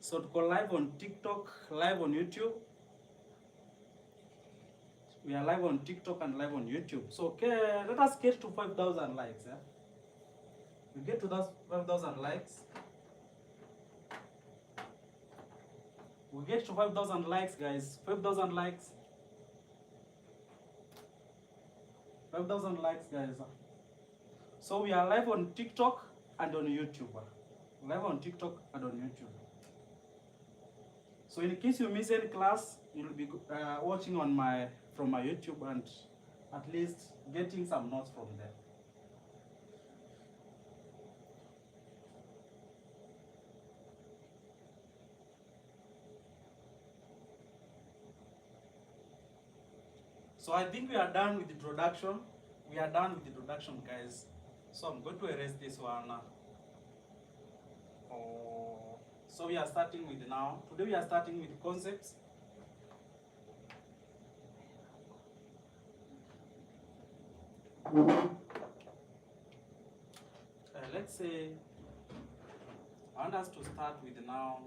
So to go live on TikTok, live on YouTube. We are live on TikTok and live on YouTube. So okay, let us get to 5,000 likes. Yeah? We get to those 5,000 likes. We get to 5,000 likes, guys. 5,000 likes. 5,000 likes, guys. So we are live on TikTok and on YouTube. Live on TikTok and on YouTube. So in case you miss any class, you'll be watching on from my YouTube and at least getting some notes from there. So I think we are done with the introduction. We are done with the introduction, guys. So I'm going to erase this one. So we are starting with now. Today we are starting with concepts. Let's say I want us to start with now.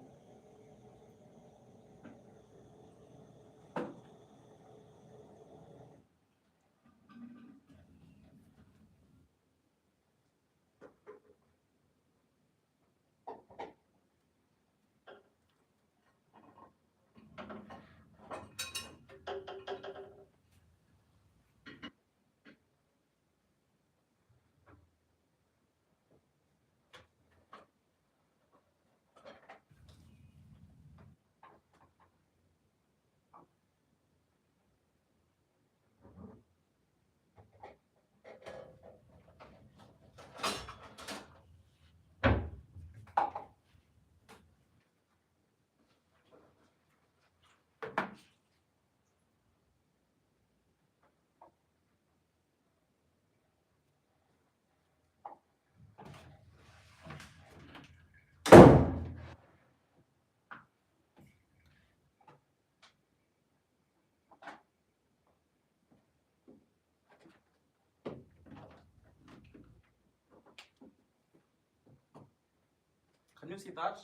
Can you see that?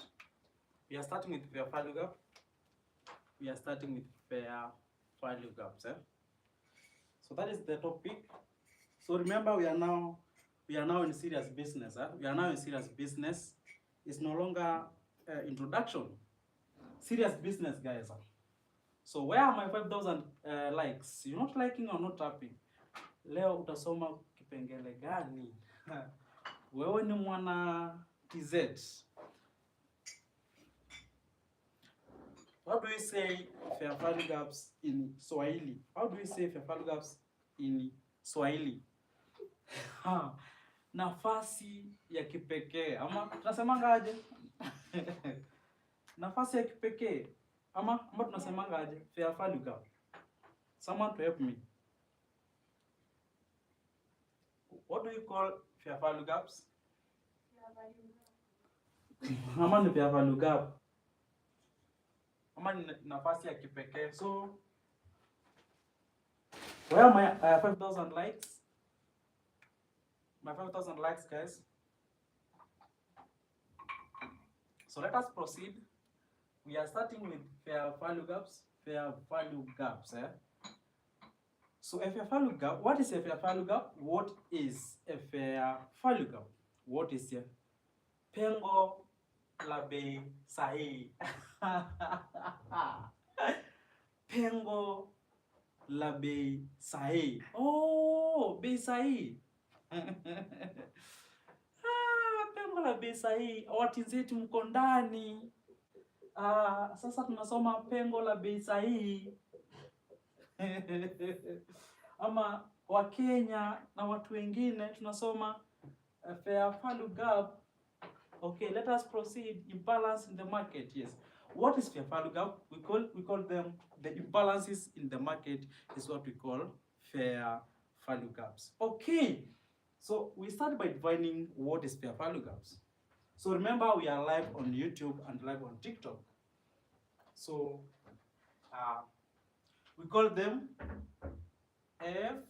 We are starting with fair value gap. We are starting with fair value gaps. So that is the topic. So remember, we are now in serious business. We are now in serious business. It's no longer introduction. Serious business, guys. So where are my 5,000 likes? You're not liking or not tapping. Leo utasoma kipengele gani? Wewe ni mwana TZ. How do we say fair value gaps in Swahili? How do we say fair value gaps in Swahili? Nafasi ya kipekee ama tunasemanga aje? Nafasi ya kipekee ama tunasemanga aje? Fair value gap. Someone to help me. What do you call fair value gaps? Ama ni fair value gap. Ama ni nafasi ya kipekee. So where are my 5,000 likes? My 5,000 likes, guys. So let us proceed. We are starting with fair value gaps. Fair value gaps. So a fair value gap. What is a fair value gap? What is a fair value gap? What is a pengo la bei sahihi? Pengo la bei sahihi. Oh, bei sahihi. Pengo la bei sahihi. Watinzetu mko ndani. Sasa tunasoma pengo la bei sahihi. Ama Wakenya na watu wengine tunasoma fair value gap. Okay, let us proceed. Imbalance in the market. Yes. What is fair value gap? We call them the imbalances in the market is what we call fair value gaps. Okay. So we start by defining what is fair value gaps. So remember, we are live on YouTube and live on TikTok. So we call them FVG.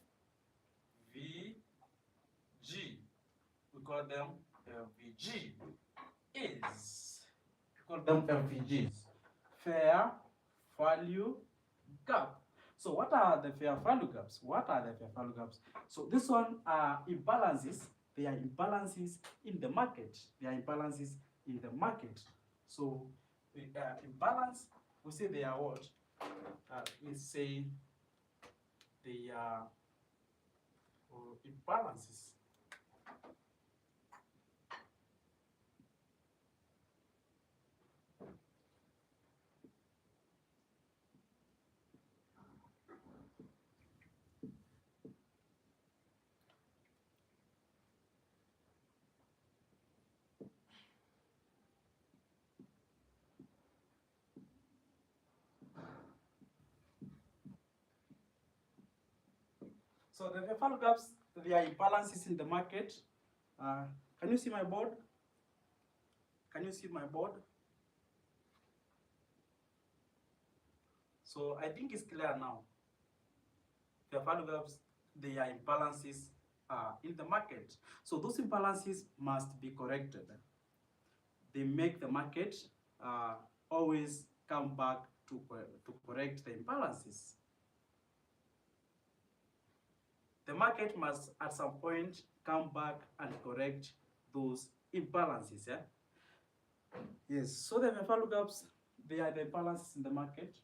We call them FVG. We call them FVGs, fair value gap. So what are the fair value gaps? What are the fair value gaps? So this one are imbalances. They are imbalances in the market. They are imbalances in the market. So the imbalance, we say they are what? We say they are imbalances. So the fair value gaps, they are imbalances in the market. Can you see my board? Can you see my board? So I think it's clear now. Fair value gaps, they are imbalances in the market. So those imbalances must be corrected. They make the market always come back to correct the imbalances. The market must at some point come back and correct those imbalances. Yeah? Yes, so the fair value gaps, they are the imbalances in the market.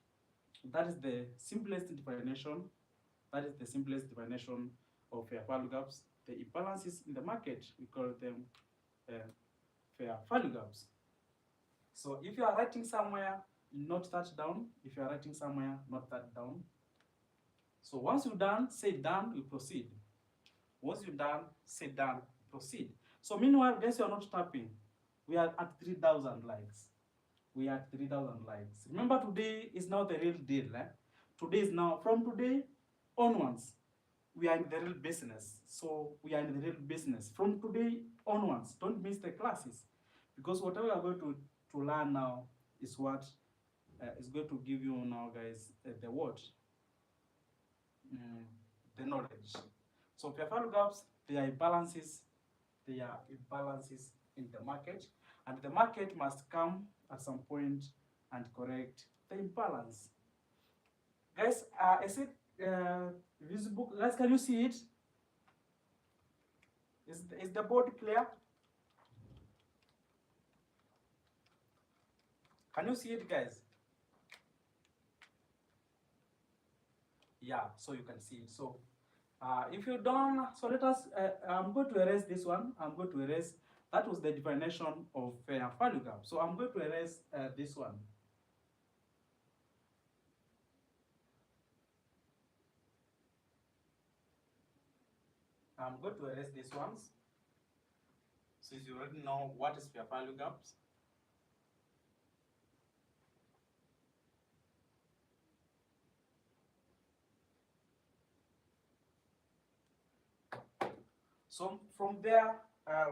That is the simplest definition. That is the simplest definition of fair value gaps. The imbalances in the market, we call them fair value gaps. So if you are writing somewhere, note that down. If you are writing somewhere, note that down. So once you're done, say done, you proceed. Once you're done, say done, proceed. So meanwhile, guess you are not tapping. We are at 3,000 likes. We are at 3,000 likes. Remember, today is now the real deal. Today is now, from today onwards, we are in the real business. So we are in the real business. From today onwards, don't miss the classes. Because whatever we are going to learn now is what is going to give you now, guys, the what? The knowledge. So fair value gaps, they are imbalances. They are imbalances in the market. And the market must come at some point and correct the imbalance. Guys, is it visible? Guys, can you see it? Is the board clear? Can you see it, guys? Yeah, so you can see it. So if you don't, so let us, I'm going to erase this one. I'm going to erase, that was the definition of fair value gap. So I'm going to erase this one. I'm going to erase these ones, since you already know what is fair value gaps. So from there,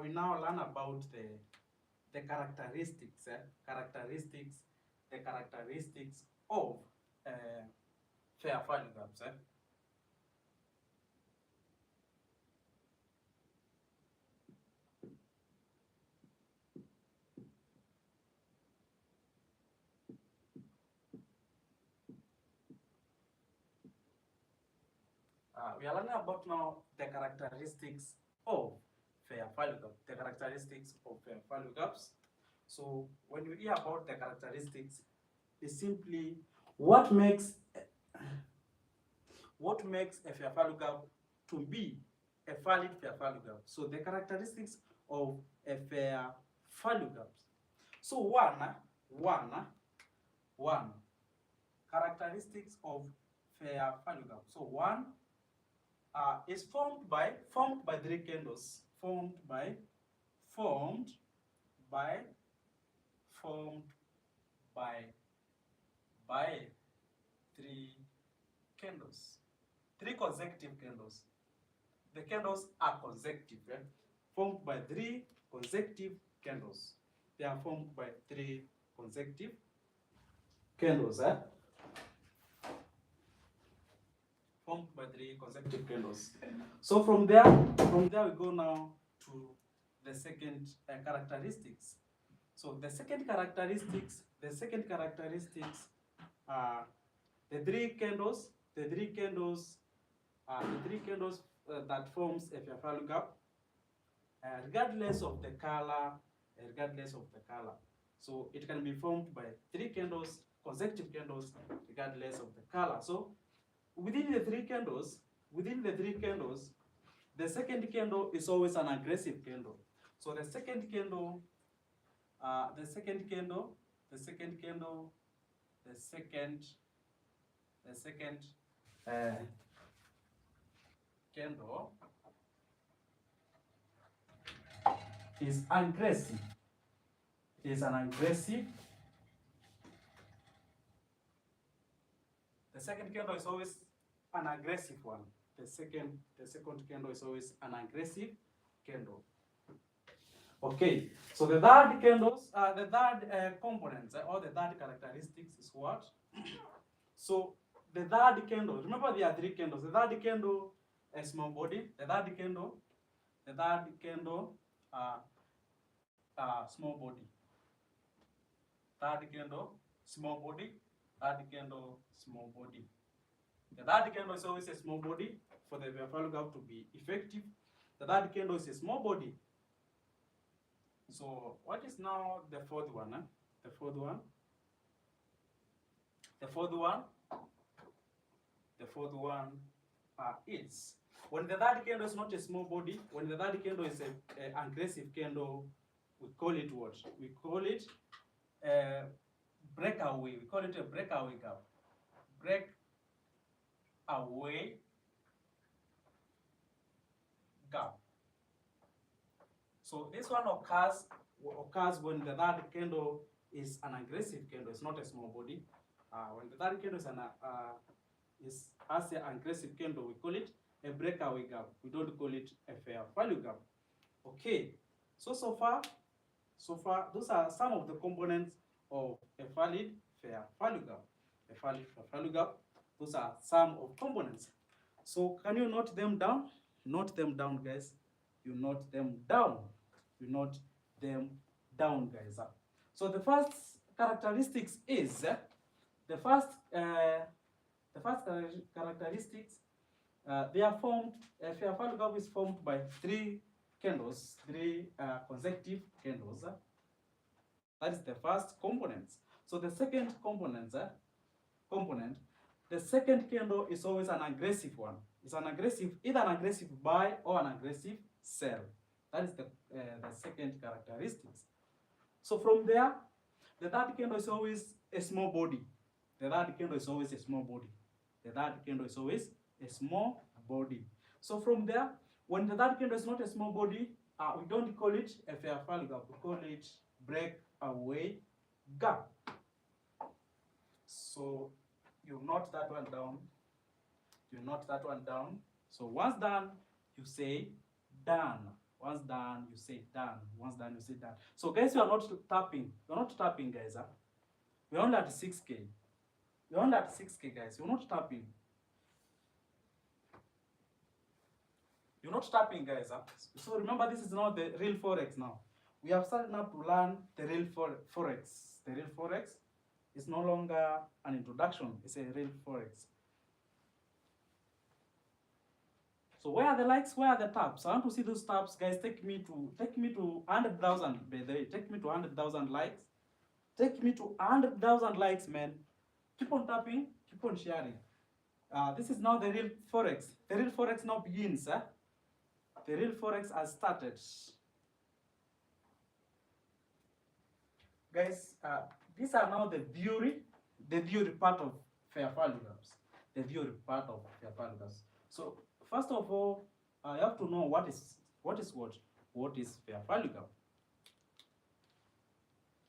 we now learn about the characteristics, the characteristics of fair value gaps. We are learning about now the characteristics of fair value gap, the characteristics of fair value gaps. So when you hear about the characteristics, it's simply what makes a fair value gap to be a valid fair value gap. So the characteristics of a fair value gap. So one characteristics of fair value gap. So one is formed by three candles. Formed by three candles, three consecutive candles. The candles are consecutive, formed by three consecutive candles. They are formed by three consecutive candles. Formed by three consecutive candles. So from there we go now to the second characteristics. So the second characteristics, the three candles, that forms a fair value gap, regardless of the color, So it can be formed by three candles, consecutive candles, regardless of the color. So within the three candles, the second candle is always an aggressive candle. So the second candle, candle is aggressive. It is an aggressive. The second candle is always an aggressive one. The second candle is always an aggressive candle. Okay, so the third candles, the third components or the third characteristics is what? So the third candle, remember there are three candles. The third candle, a small body. The third candle, small body. Third candle, small body. Third candle, small body. The third candle is always a small body for the value gap to be effective. The third candle is a small body. So what is now the fourth one? The fourth one is when the third candle is not a small body, when the third candle is an aggressive candle, we call it what? We call it a breakaway. We call it a breakaway gap. Breakaway gap. So this one occurs when the third candle is an aggressive candle. It's not a small body. When the third candle has an aggressive candle, we call it a breakaway gap. We don't call it a fair value gap. Okay. So far, those are some of the components of a valid fair value gap. A valid fair value gap. Those are some of components. So can you note them down? Note them down, guys. You note them down. Guys. So the first characteristics is they are formed. A fair value gap is formed by three candles, three consecutive candles. That is the first component. So the second the second candle is always an aggressive one. It's an aggressive, either an aggressive buy or an aggressive sell. That is the second characteristics. So from there, the third candle is always a small body. So from there, when the third candle is not a small body, we don't call it a fair value gap. We call it breakaway gap. So you note that one down. So once done, you say done. Once done, you say done. So guys, you are not tapping. You're not tapping, guys. We're only at 6K. Guys. You're not tapping. Guys. So remember, this is not the real Forex now. We have started now to learn the real Forex. The real Forex is no longer an introduction. It's a real Forex. So where are the likes? Where are the taps? I want to see those taps, guys. Take me to 100,000. By the way, take me to 100,000 likes. Take me to 100,000 likes, man. Keep on tapping. Keep on sharing. This is now the real Forex. The real Forex now begins. The real Forex has started. Guys, these are now the theory part of fair value gaps. So first of all, you have to know what is fair value gap.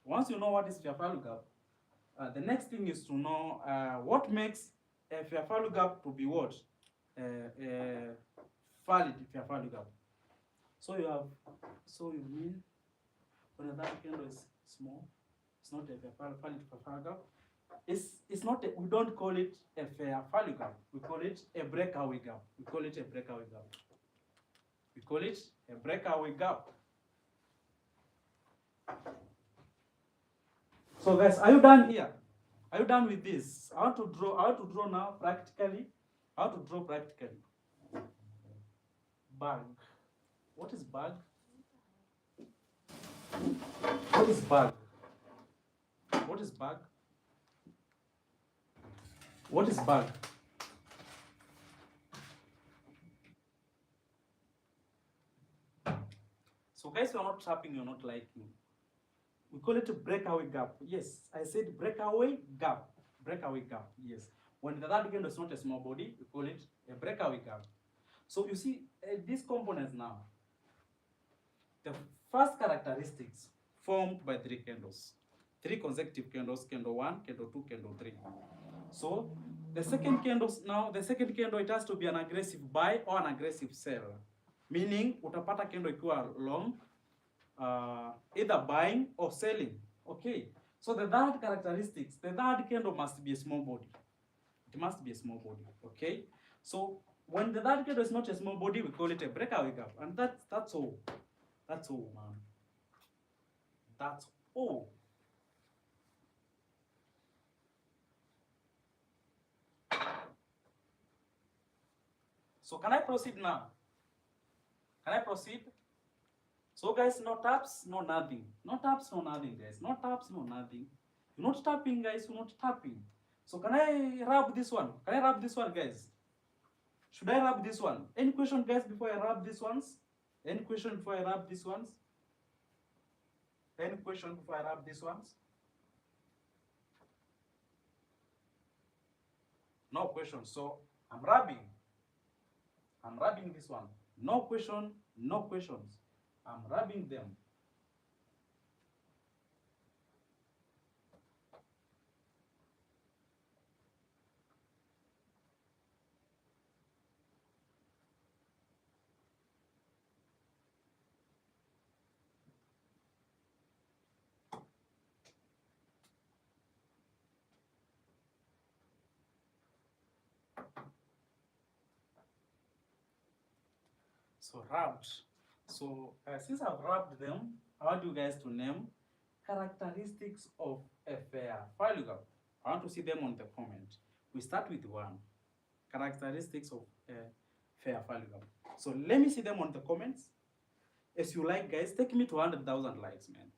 Once you know what is fair value gap, the next thing is to know what makes a fair value gap to be what? Valid fair value gap. So you mean when that candle is small, it's not a valid fair value gap. It's not. We don't call it a fair value gap. We call it a breakaway gap. So guys, are you done here? Are you done with this? I want to draw now practically. I want to draw practically. Bag. What is bag? What is bag? What is bag? What is bag? So guys, you're not tapping, you're not liking. We call it a breakaway gap. Yes, I said breakaway gap. Breakaway gap, yes. When the third candle is not a small body, we call it a breakaway gap. So you see these components now. The first characteristics formed by three candles. Three consecutive candles, candle 1, candle 2, candle 3. So the second candles now, the second candle, it has to be an aggressive buy or an aggressive sell. Meaning utapata candle ikiwa long, either buying or selling. Okay. So the third characteristics, the third candle must be a small body. It must be a small body. Okay. So when the third candle is not a small body, we call it a breakaway gap, and that's all. That's all, man. That's all. So can I proceed now? Can I proceed? So guys, no taps, no nothing. No taps, no nothing, guys. No taps, no nothing. You're not tapping, guys. You're not tapping. So can I rub this one? Can I rub this one, guys? Should I rub this one? Any question, guys, before I rub these ones? Any question before I rub these ones? Any question before I rub these ones? No question. So I'm rubbing. I'm rubbing this one. No question, no questions. I'm rubbing them. So rubbed. So since I've rubbed them, I want you guys to name characteristics of a fair value gap. I want to see them on the comment. We start with one. Characteristics of a fair value gap. So let me see them on the comments. As you like, guys, take me to 100,000 likes, man.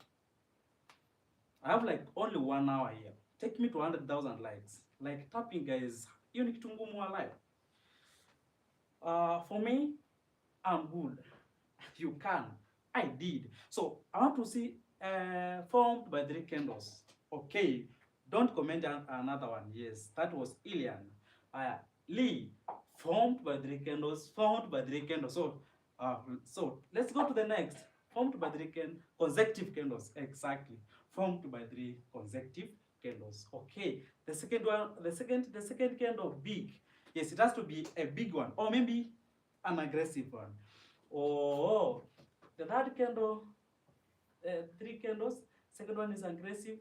I have like only 1 hour here. Take me to 100,000 likes. Like tapping, guys. You need to go more alive. For me, I'm good. You can. I did. So I want to see formed by three candles. Okay. Don't comment another one. Yes, that was Ilian. Lee, formed by three candles. Formed by three candles. So let's go to the next. Formed by three consecutive candles. Exactly. Formed by three consecutive candles. Okay. The second one. The second candle big. Yes, it has to be a big one, or maybe an aggressive one. Oh, the third candle, three candles. Second one is aggressive.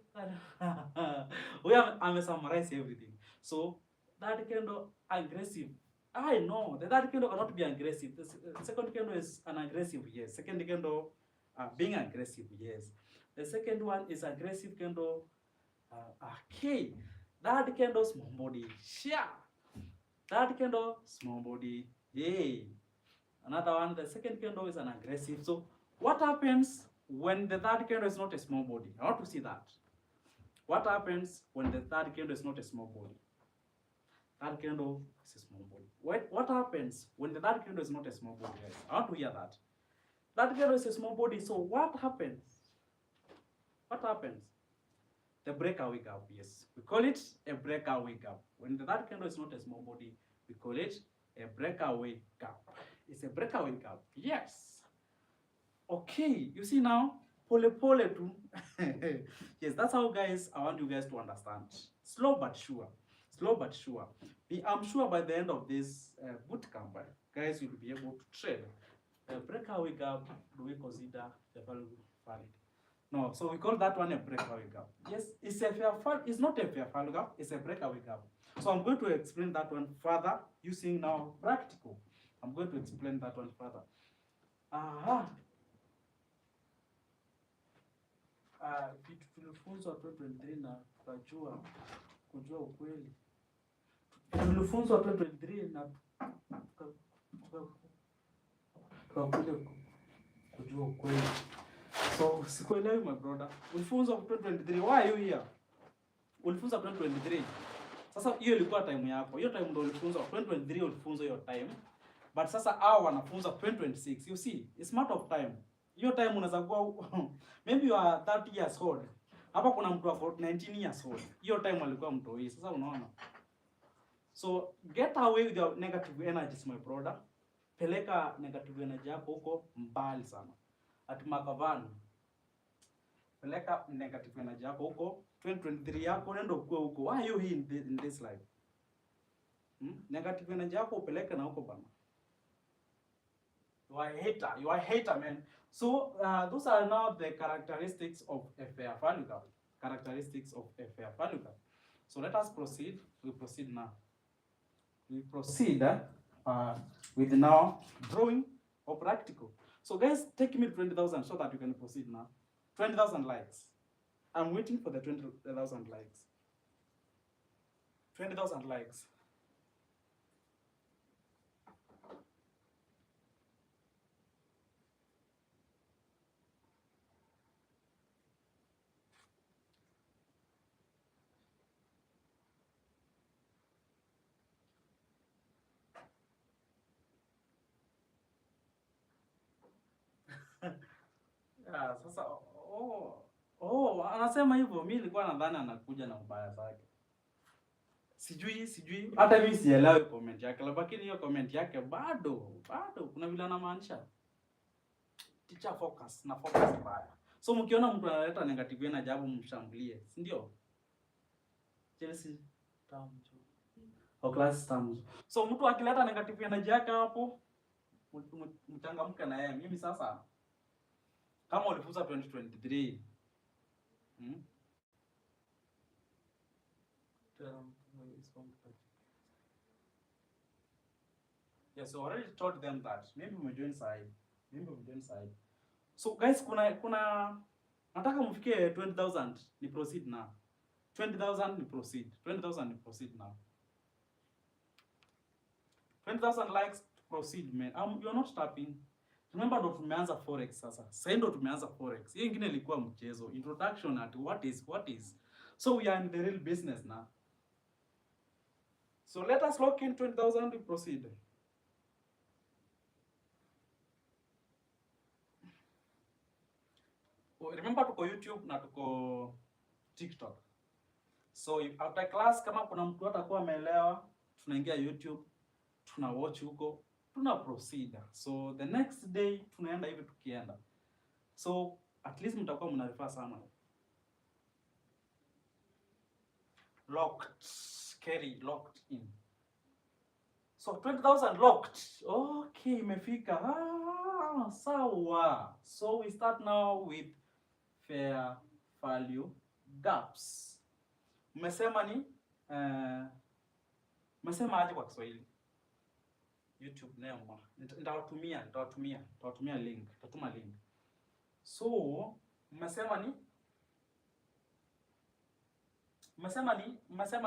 I'm summarize everything. So third candle aggressive. I know the third candle cannot be aggressive. The second candle is an aggressive. Yes. Second candle, being aggressive. Yes. The second one is aggressive candle. Okay. Third candle small body. Sure. Third candle small body. Yay. Another one, the second candle is an aggressive. So what happens when the third candle is not a small body? I want to see that. What happens when the third candle is not a small body? Third candle is a small body. What happens when the third candle is not a small body, guys? I want to hear that. Third candle is a small body. So what happens? What happens? The breakaway gap, yes. We call it a breakaway gap. When the third candle is not a small body, we call it a breakaway gap. It's a breakaway gap. Yes. Okay. You see now, pole too. Yes, that's how, guys, I want you guys to understand. Slow but sure. Slow but sure. I'm sure by the end of this boot camp, guys, you'll be able to trade. Breakaway gap, do we consider the value valid? No, so we call that one a breakaway gap. Yes, it's a fair value. It's not a fair value gap. It's a breakaway gap. So I'm going to explain that one further using now practical. I'm going to explain that one further. vitu tulifunzwa 2023 na kujua ukweli. Tulifunzwa 2023 na tukakuja kujua ukweli. So sikuelewi my brother. Ulifunzwa 2023, why are you here? Ulifunzwa 2023. Sasa hiyo ilikuwa time yako. Hiyo time ndio ulifunzwa 2023, ulifunzwa hiyo time. But sasa hao wanafunza 2026. You see, it's matter of time. Hiyo time unaweza kuwa maybe you are 30 years old. Hapa kuna mtu wako 19 years old. Hiyo time alikuwa mtoi. Sasa unaona. So get away with your negative energies my brother. Peleka negative energy yako huko mbali sana. At Makavan. Peleka negative energy yako huko 2023 yako nenda ukue huko. Why are you here in this life? Negative energy yako upeleke na huko bana. You are a hater man. So those are now the characteristics of a fair value gap. Characteristics of a fair value gap. So let us proceed. We proceed now. We proceed with now drawing or practical. So guys, take me 20,000 so that you can proceed now. 20,000 likes. I'm waiting for the 20,000 likes. 20,000 likes. Yeah, sasa anasema hivyo. Mimi nilikuwa nadhani anakuja na ubaya zake. Sijui hata mimi sielewi comment yake, lakini hiyo comment yake bado kuna vile anamaanisha. Teacher focus mbaya. So mkiona mtu analeta negative na jabu mshambulie, si ndio? Chelsea tamjo. Au class tamjo. So mtu akileta negative energy yake hapo mchangamke na yeye. Mimi sasa kama ulifunza 2023 yes, so already told them that maybe umejoin side. So guys, kuna nataka mfikie 20,000 ni proceed now. 20,000 ni proceed. 20,000 ni proceed now. 20,000 likes to proceed man. You're not tapping. Remember ndo tumeanza forex sasa. Sasa ndo tumeanza forex. Hiyo ingine ilikuwa mchezo. Introduction at what is. So we are in the real business now. So let us lock in 20,000 to proceed. Remember tuko YouTube na tuko TikTok. So after class kama kuna mtu atakuwa ameelewa, tunaingia YouTube, tuna watch huko, tuna proceed. So the next day tunaenda hivi tukienda. So at least mtakuwa mnarifaa sana. Locked in. So 20,000 locked. Okay, imefika. Sawa. So we start now with fair value gaps. Mmesema ni mmesema aje kwa Kiswahili? YouTube name. Nitawatumia link. Nitatuma link. So mmesema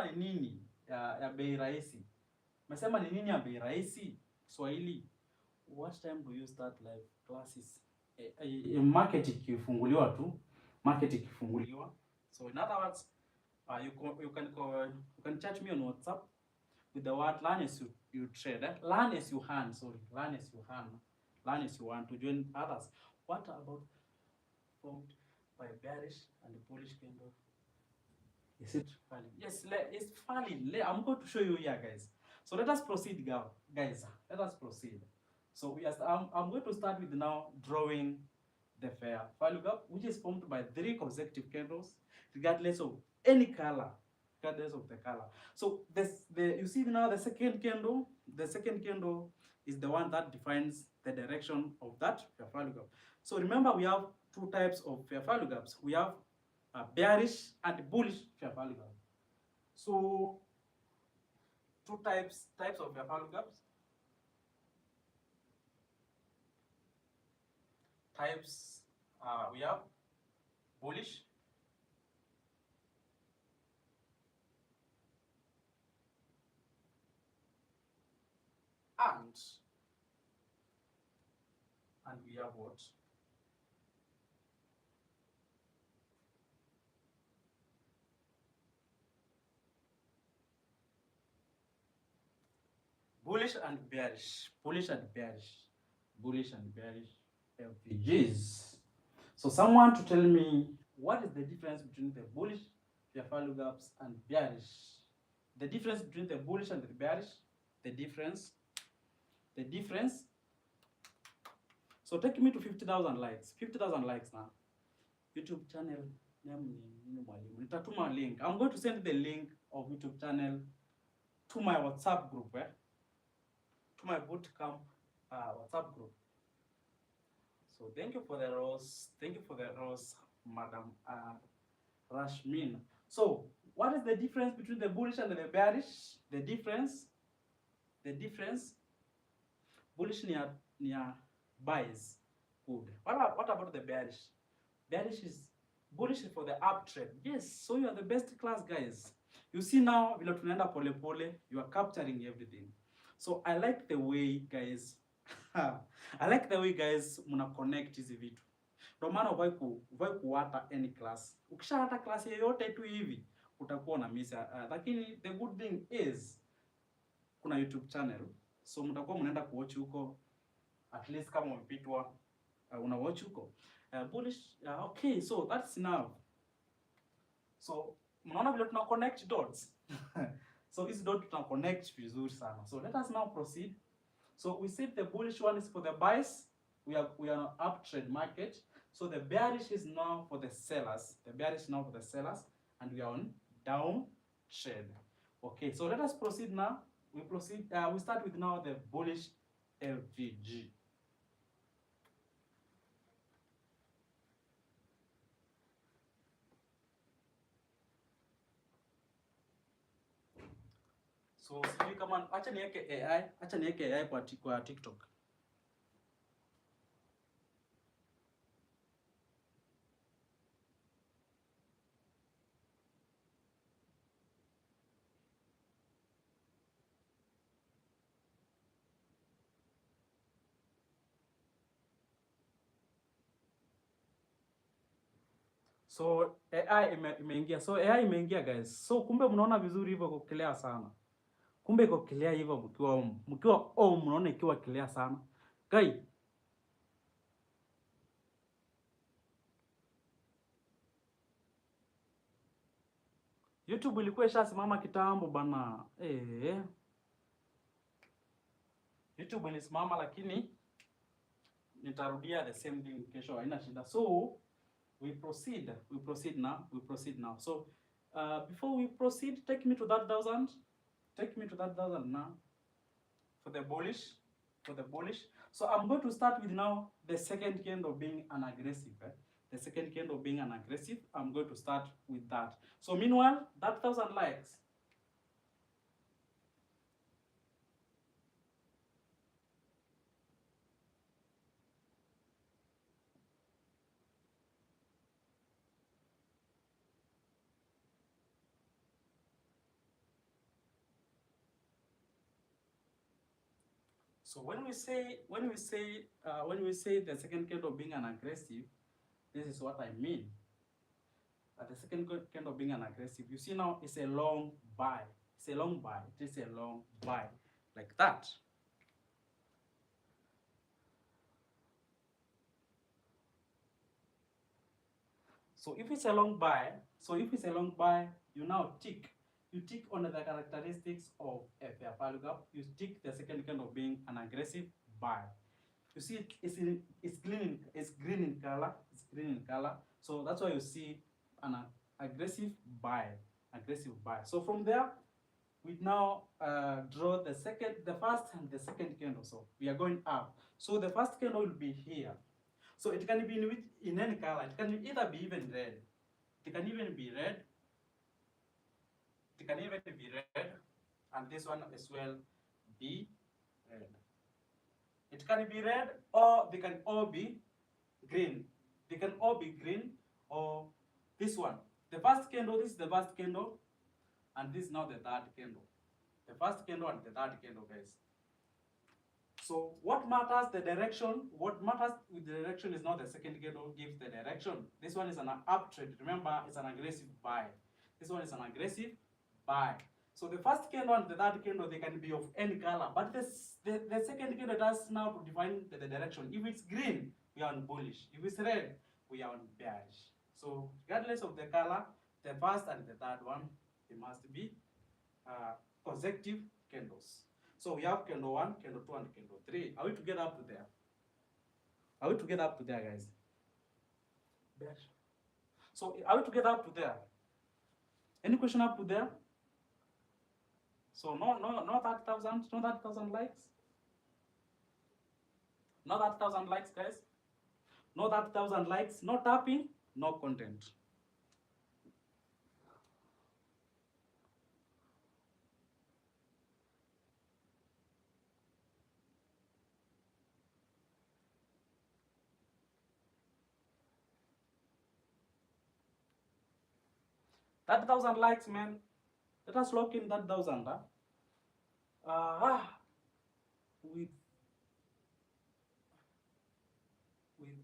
ni nini ya bei rahisi? Mmesema ni nini ya bei rahisi? Kiswahili. What time do you start live classes? Market ikifunguliwa. So in other words, you can chat me on WhatsApp with the word learn as you trade. Learn as you earn. Learn as you want to join others. What about formed by bearish and bullish candle? Is it valid? Yes, it's valid. I'm going to show you here, guys. So let us proceed, guys. Let us proceed. So I'm going to start with now drawing the fair value gap, which is formed by 3 consecutive candles, regardless of any color, regardless of the color. So you see now the second candle. The second candle is the one that defines the direction of that fair value gap. So remember, we have 2 types of fair value gaps. We have a bearish and bullish fair value gap. So 2 types of fair value gaps. We have bullish, and we have what? Bullish and bearish, bullish and bearish, bullish and bearish FVGs. So someone to tell me what is the difference between the bullish fair value gaps and bearish? The difference between the bullish and the bearish, the difference. So take me to 50,000 likes. 50,000 likes now. YouTube channel name ni mwalimu. Nitatuma link. I'm going to send the link of YouTube channel to my WhatsApp group, to my bootcamp WhatsApp group. So thank you for the rose. Thank you for the rose, Madam Rashmin. So what is the difference between the bullish and the bearish? The difference. Bullish near buys. Good. What about the bearish? Bearish is bullish for the uptrend. Yes, so you are the best class, guys. You see now, vile tunaenda pole pole, you are capturing everything. So I like the way, guys. I like the way, guys, muna connect hizi vitu. Ndio maana uvai kuwata any class. Ukishahata class yoyote tu hivi, utakuwa na miss. Lakini the good thing is kuna YouTube channel. So mtakuwa mnaenda kuwatch huko, at least kama umepitwa una watch huko. Bullish, okay, so that's enough. So mnaona vile tuna connect dots. So this dot tuna connect vizuri sana. So let us now proceed. So we said the bullish one is for the buys. We are on uptrend market. So the bearish is now for the sellers. The bearish is now for the sellers, and we are on down trend. Okay, so let us proceed now. We proceed. We start with now the bullish FVG. So sijui kama acha niweke AI kwa TikTok. So AI imeingia. So AI imeingia, guys. So kumbe mnaona vizuri hivyo, iko clear sana. Kumbe iko clear hivyo mkiwa mnaona ikiwa clear sana. Guys, YouTube ilikuwa ishasimama kitambo bana. YouTube ilisimama, lakini nitarudia the same thing kesho, haina shida. So we proceed now. So before we proceed, take me to that 1,000. Take me to that 1,000 now for the bullish. So I'm going to start with now the second candle being an aggressive. The second candle being an aggressive, I'm going to start with that. So meanwhile, that 1,000 likes. So when we say the second candle being an aggressive, this is what I mean. The second candle being an aggressive, you see now it's a long buy. It's a long buy. It is a long buy, like that. So if it's a long buy, you now tick. You tick on the characteristics of a fair value gap. You tick the second candle being an aggressive buy. You see it's green in color. It's green in color. So that's why you see an aggressive buy. So from there, we now draw the first and the second candle. So we are going up. So the first candle will be here. So it can be in any color. It can either be even red. It can even be red. And this one as well be red. It can be red, or they can all be green. or this one. The first candle, this is the first candle, and this is now the third candle. The first candle and the third candle, guys. So what matters the direction? What matters with the direction is not the second candle gives the direction. This one is an uptrend. Remember, it's an aggressive buy. This one is an aggressive buy. So the first candle and the third candle, they can be of any color, but the second candle does now to define the direction. If it's green, we are on bullish. If it's red, we are on bearish. So regardless of the color, the first and the third one, they must be consecutive candles. So we have candle 1, candle 2, and candle 3. Are we together up to there? Are we together up to there, guys? Bearish. So are we together up to there? Any question up to there? So no 30,000, no 30,000 likes. No 30,000 likes, guys. No 30,000 likes, no tapping, no content. That 1,000 likes, man. Let us lock in that 1,000. With 8.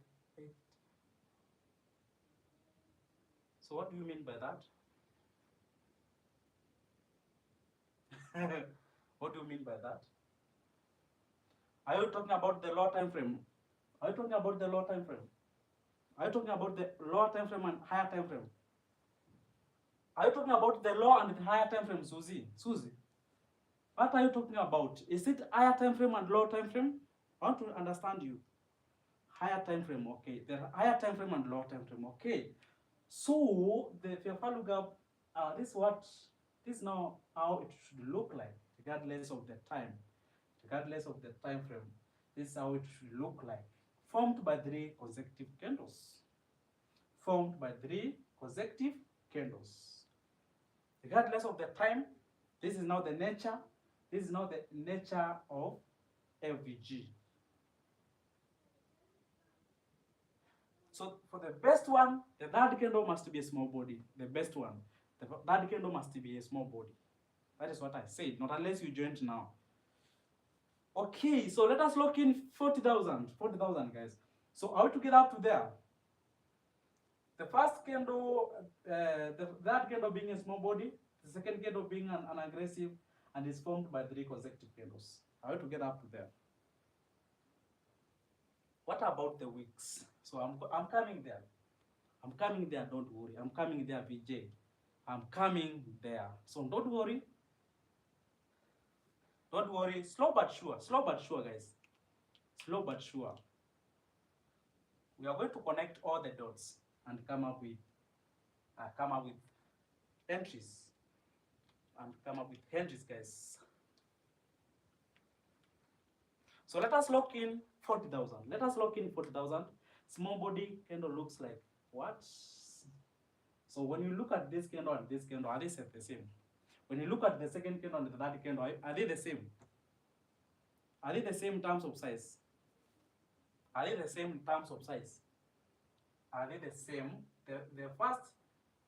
So what do you mean by that? What do you mean by that? Are you talking about the lower time frame? Are you talking about the lower time frame? Are you talking about the lower time frame and higher time frame? Are you talking about the lower and the higher time frame, Susie? Susie, what are you talking about? Is it higher time frame and lower time frame? I want to understand you. Higher time frame, okay. The higher time frame and lower time frame, okay. So the fair value gap, this is now how it should look like, regardless of the time, regardless of the time frame. This is how it should look like. Formed by 3 consecutive candles. Formed by 3 consecutive candles. Regardless of the time, this is now the nature. This is now the nature of FVG. So for the best one, the third candle must be a small body. The best one, the third candle must be a small body. That is what I said, not unless you joined now. Okay, so let us lock in 40,000. 40,000, guys. So are we to get up to there? The first candle, the third candle being a small body, the second candle being an aggressive, and is formed by 3 consecutive candles. Are we to get up to there? What about the wicks? So I'm coming there. I'm coming there, don't worry. I'm coming there, VJ. I'm coming there. So don't worry. Don't worry. Slow but sure. Slow but sure, guys. Slow but sure. We are going to connect all the dots and come up with entries. And come up with entries, guys. So let us lock in 40,000. Let us lock in 40,000. Small body candle looks like what? So when you look at this candle and this candle, are they the same? When you look at the second candle and the third candle, are they the same? Are they the same in terms of size? Are they the same in terms of size? Are they the same? The first,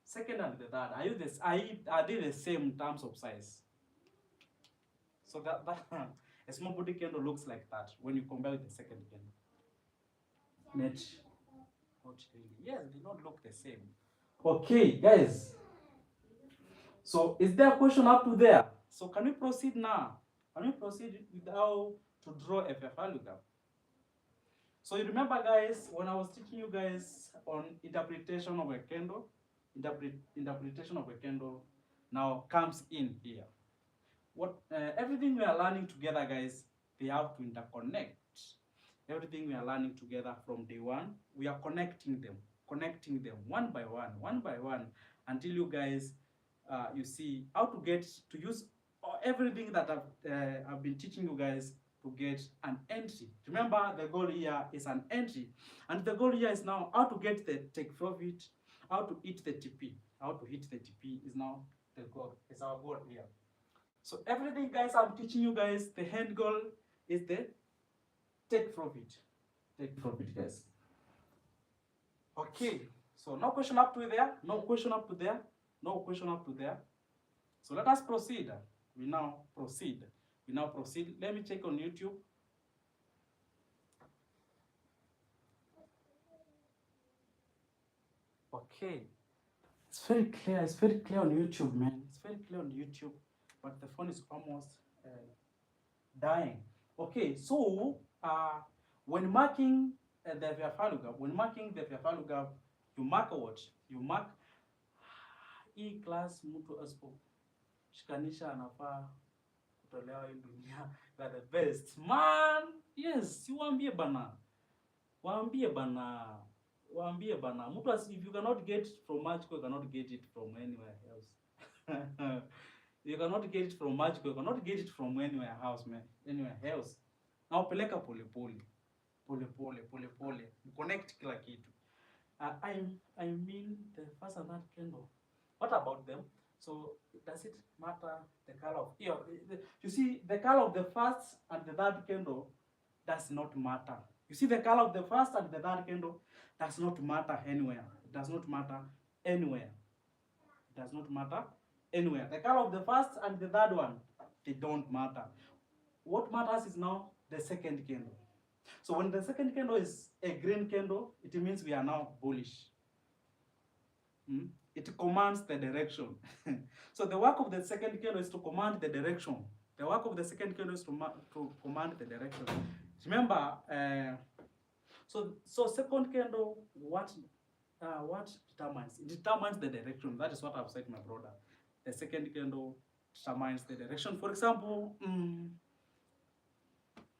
second, and the third, are they the same in terms of size? So that a small body candle looks like that when you compare with the second candle. Not really. Yes, they don't look the same. Okay, guys. So is there a question up to there? So can we proceed now? Can we proceed with how to draw a fair value gap? So you remember, guys, when I was teaching you guys on interpretation of a candle, interpretation of a candle now comes in here. What everything we are learning together, guys, they have to interconnect. Everything we are learning together from day one, we are connecting them one by one, until you guys you see how to get to use everything that I've been teaching you guys to get an entry. Remember, the goal here is an entry, and the goal here is now how to get the take profit, how to hit the TP. How to hit the TP is now the goal. It's our goal here. So everything, guys, I'm teaching you guys, the end goal is the take profit. Take profit, guys. Okay, So no question up to there, no question up to there, no question up to there. So let us proceed. We now proceed. We now proceed. Let me check on YouTube. Okay. It's very clear. It's very clear on YouTube, man. It's very clear on YouTube. But the phone is almost dying. Okay, so when marking the value gap, you mark what? You mark hii class mtu asiposhikanisha anafaa kutolewa hii dunia. They're the best. Man, yes, waambie bana. Waambie bana. Waambie bana. Mtu if you cannot get it from Magical, you cannot get it from anywhere else. You cannot get it from Magical, you cannot get it from anywhere else, man. Anywhere else. Now peleka pole pole. Pole pole, pole pole. Connect kila kitu. I mean the first and third candle. What about them? So does it matter the color of you see the color of the first and the third candle does not matter. You see the color of the first and the third candle does not matter anywhere. It does not matter anywhere. It does not matter anywhere. The color of the first and the third one, they don't matter. What matters is now the second candle. So when the second candle is a green candle, it means we are now bullish. It commands the direction. So the work of the second candle is to command the direction. The work of the second candle is to command the direction. Remember, so second candle, what determines? It determines the direction. That is what I've said, my brother. The second candle determines the direction. For example,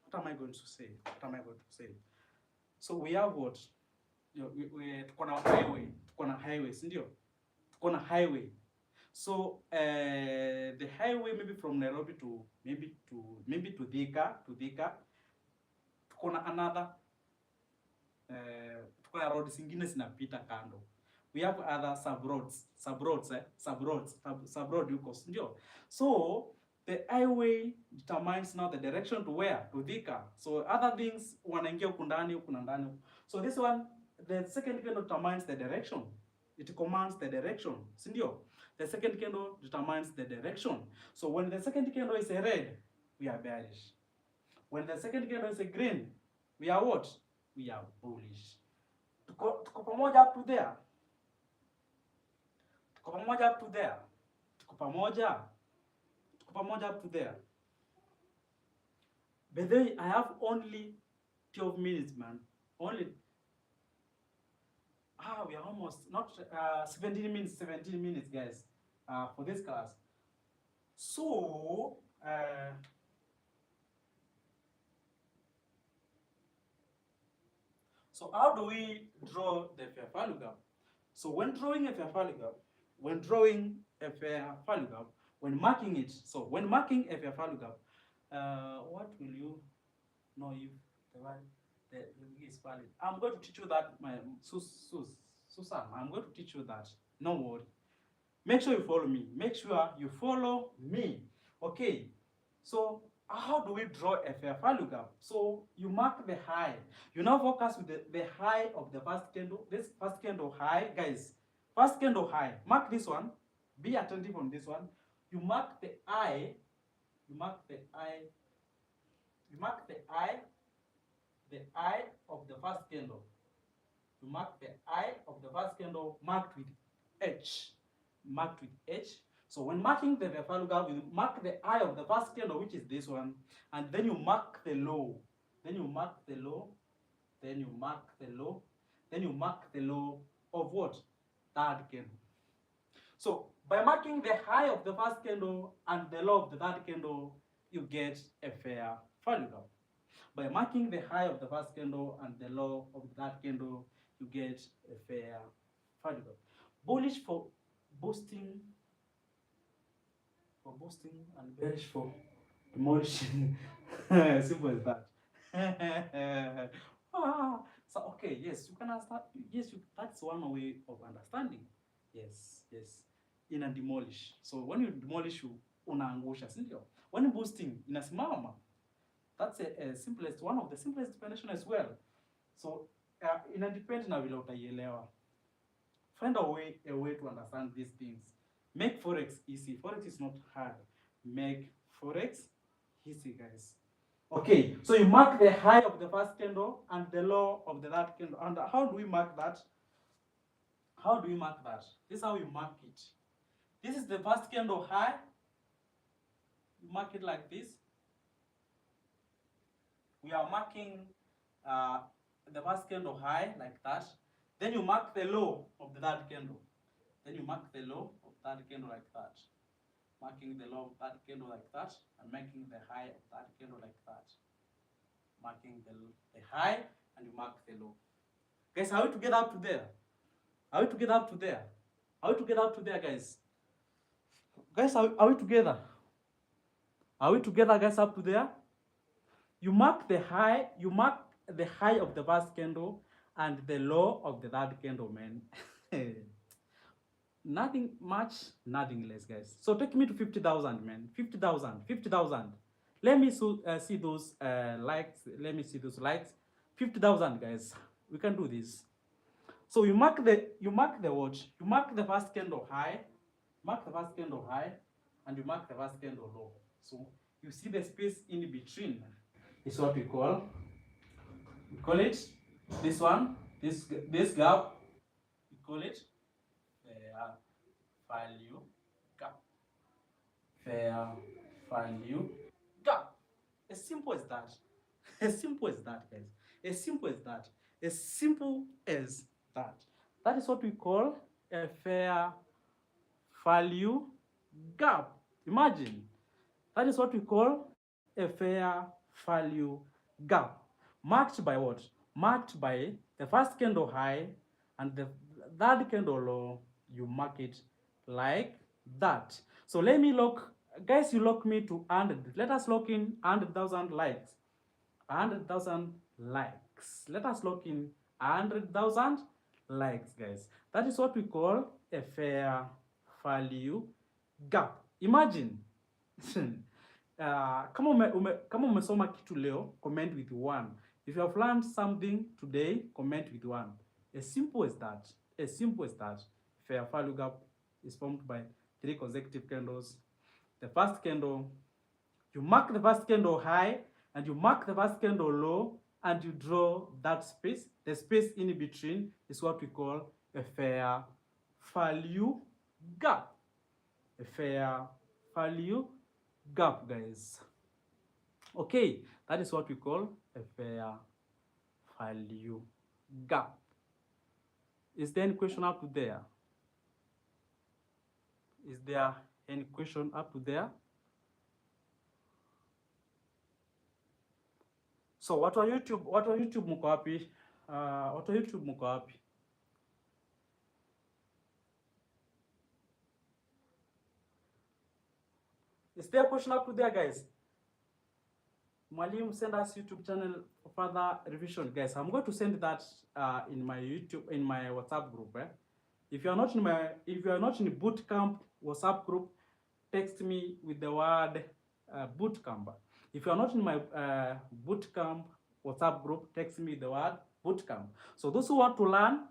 what am I going to say? What am I going to say? So we have what? Tuko na highway. Tuko na highway, sindio? Tuko na highway. So the highway maybe from Nairobi to maybe to Thika. Tuko na another tuko na roads zingine zinapita kando. We have other sub-roads huko, sindio? So the highway determines now the direction to where? To Thika. So other things wanaingia huku ndani, huku na ndani. So this one, the second candle determines the direction. It commands the direction, sindio? The second candle determines the direction. So when the second candle is a red, we are bearish. When the second candle is a green, we are what? We are bullish. Tuko pamoja up to there. Tuko pamoja up to there. Tuko pamoja up to there. But then I have only 12 minutes, man. Only. We are almost not 17 minutes, guys, for this class. So so how do we draw the fair value gap? So when drawing a fair value gap, when marking it, so when marking a fair value gap, what will you know if the is valid? I'm going to teach you that, my Susan. I'm going to teach you that. No worry. Make sure you follow me. Make sure you follow me. Okay. So how do we draw a fair value gap? So you mark the high. You now focus with the high of the first candle. This first candle high, guys. First candle high. Mark this one. Be attentive on this one. You mark the eye. You mark the eye. You mark the eye. The eye of the first candle. You mark the eye of the first candle marked with H. Marked with H. So when marking the value gap, you mark the eye of the first candle, which is this one, and then you mark the low. Then you mark the low. Then you mark the low. Then you mark the low of what? Third candle. So by marking the high of the first candle and the low of the third candle, you get a fair value gap. By marking the high of the first candle and the low of the third candle, you get a fair value gap. Bullish for boosting and bearish for demolishing. Simple as that. So okay, yes, you can understand. Yes, that's one way of understanding. Yes. In a demolish. So when you demolish, you unaangusha, sindio? When boosting, inasimama. That's a simplest, one of the simplest definition as well. So ina depend na vile utaielewa. Find a way to understand these things. Make Forex easy. Forex is not hard. Make Forex easy, guys. Okay, so you mark the high of the first candle and the low of the third candle. And how do we mark that? How do we mark that? This is how you mark it. This is the first candle high. You mark it like this. We are marking the first candle high like that. Then you mark the low of the third candle. Then you mark the low of third candle like that. Marking the low of third candle like that, and making the high of third candle like that. Marking the high, and you mark the low. Guys, how to get up to there? How to get up to there? How to get up to there, guys? Guys, are we together? Are we together, guys, up to there? You mark the high of the first candle and the low of the third candle, man. Nothing much, nothing less, guys. So take me to 50,000, man. 50,000. Let me see those likes. Let me see those likes. 50,000, guys. We can do this. So you mark the watch. You mark the first candle high. Mark the first candle high, and you mark the first candle low. So you see the space in between. Is what we call. We call it this one. This gap. We call it fair value gap. Fair value gap. As simple as that. As simple as that, guys. As simple as that. As simple as that. That is what we call a fair value gap. Imagine. That is what we call a fair value gap. Marked by what? Marked by the first candle high and the third candle low. You mark it like that. So let me lock, guys, you lock me to 100. Let us lock in 100,000 likes. 100,000 likes. Let us lock in 100,000 likes, guys. That is what we call a fair value gap. Imagine. Kama umesoma kitu leo, comment with 1. If you have learned something today, comment with 1. As simple as that. As simple as that. Fair value gap is formed by 3 consecutive candles. The first candle, you mark the first candle high, and you mark the first candle low, and you draw that space. The space in between is what we call a fair value gap. A fair value gap, guys. Okay, that is what we call a fair value gap. Is there any question up to there? Is there any question up to there? So watu wa YouTube mko wapi? Watu wa YouTube mko wapi? Is there a question up to there, guys? Mwalimu, send us YouTube channel for further revision, guys. I'm going to send that in my WhatsApp group. If you are not in boot camp WhatsApp group, text me with the word boot camp. If you are not in my boot camp WhatsApp group, text me the word boot camp. So those who want to learn,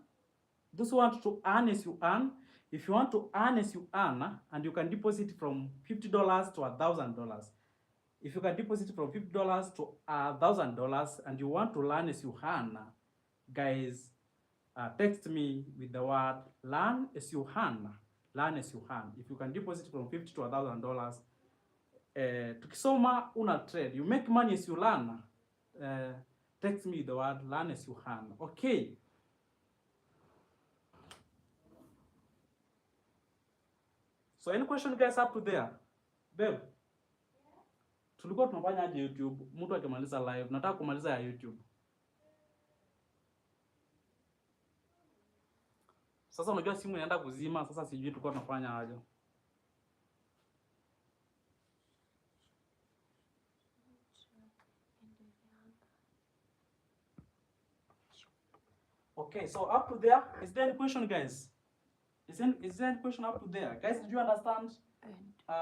those who want to earn as you earn, if you want to earn as you earn, and you can deposit from $50 to $1,000. If you can deposit from $50 to $1,000 and you want to learn as you earn, guys, text me with the word learn as you earn. Learn as you earn. If you can deposit from $50 to $1,000, tukisoma una trade, you make money as you learn. Text me the word learn as you earn. Okay. So any question, guys, up to there? Babe, tulikuwa tunafanya aje YouTube? Mtu akimaliza live, nataka kumaliza ya YouTube. Sasa unajua simu inaenda kuzima, sasa sijui tulikuwa tunafanya aje. Okay, so up to there, is there any question, guys? Is there any question up to there? Guys, did you understand?